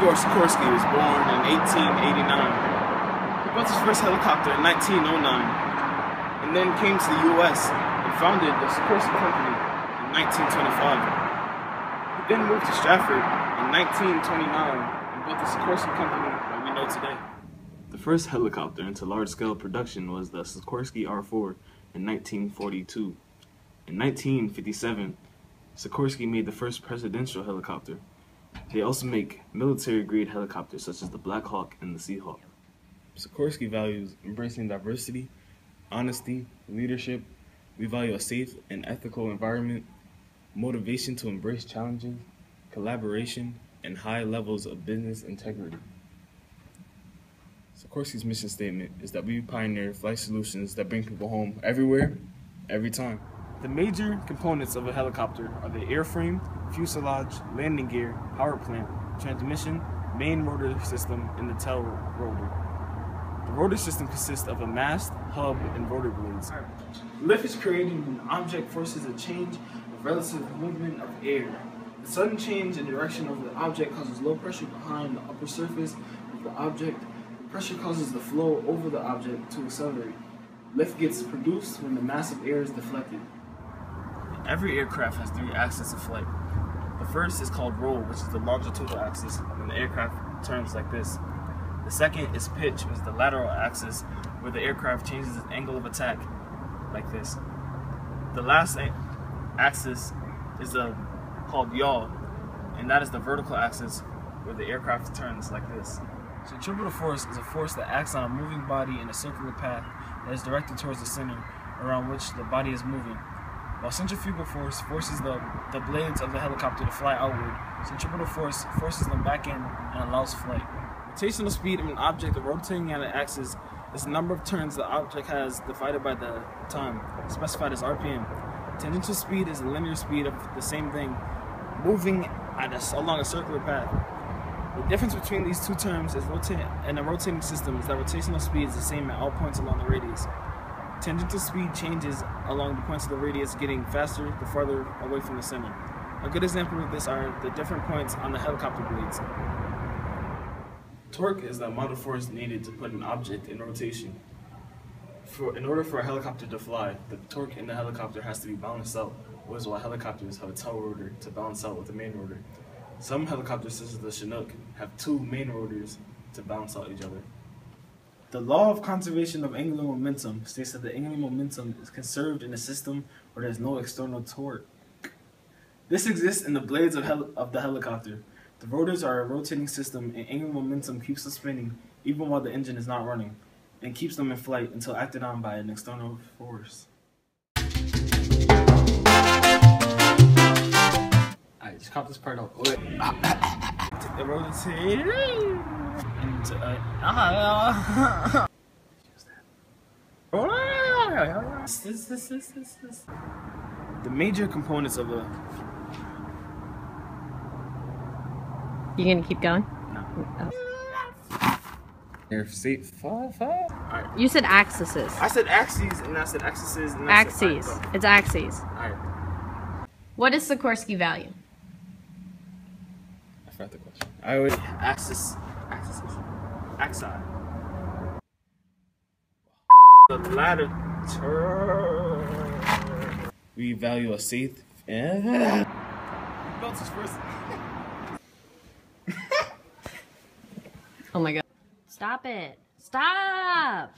Theodore Sikorsky was born in 1889. He built his first helicopter in 1909, and then came to the U.S. and founded the Sikorsky Company in 1925. He then moved to Stratford in 1929 and built the Sikorsky Company that we know today. The first helicopter into large-scale production was the Sikorsky R4 in 1942. In 1957, Sikorsky made the first presidential helicopter. They also make military-grade helicopters such as the Black Hawk and the Seahawk. Sikorsky values embracing diversity, honesty, leadership. We value a safe and ethical environment, motivation to embrace challenges, collaboration, and high levels of business integrity. Sikorsky's mission statement is that we pioneer flight solutions that bring people home everywhere, every time. The major components of a helicopter are the airframe, fuselage, landing gear, power plant, transmission, main rotor system, and the tail rotor. The rotor system consists of a mast, hub, and rotor blades. Lift is created when an object forces a change of relative movement of air. The sudden change in direction of the object causes low pressure behind the upper surface of the object. Pressure causes the flow over the object to accelerate. Lift gets produced when the mass of air is deflected. Every aircraft has three axes of flight. The first is called roll, which is the longitudinal axis, when the aircraft turns like this. The second is pitch, which is the lateral axis, where the aircraft changes its angle of attack, like this. The last axis is called yaw, and that is the vertical axis, where the aircraft turns like this. Centripetal force is a force that acts on a moving body in a circular path that is directed towards the center around which the body is moving. While centrifugal force forces the blades of the helicopter to fly outward, centripetal force forces them back in and allows flight. Rotational speed of an object rotating at an axis is the number of turns the object has divided by the time, specified as RPM. Tangential speed is the linear speed of the same thing moving along a circular path. The difference between these two terms is in a rotating system is that rotational speed is the same at all points along the radius. Tangential speed changes along the points of the radius, getting faster the farther away from the center. A good example of this are the different points on the helicopter blades. Torque is the amount of force needed to put an object in rotation. In order for a helicopter to fly, the torque in the helicopter has to be balanced out, which is why helicopters have a tail rotor to balance out with the main rotor. Some helicopters, such as the Chinook, have two main rotors to balance out each other. The law of conservation of angular momentum states that the angular momentum is conserved in a system where there is no external torque. This exists in the blades of the helicopter. The rotors are a rotating system, and angular momentum keeps them spinning even while the engine is not running, and keeps them in flight until acted on by an external force. Alright, just cut this part out. Wait. The rotating. The major components of a... You gonna keep going? No. Oh. Alright. You said axes. I said axes, and I said axes, and I Axes. said... It's axes. Alright. What is Sikorsky value? I forgot the question. I always... Axis. Axi. The ladder. We value a safe... Built his first... Oh my god. Stop it. Stop!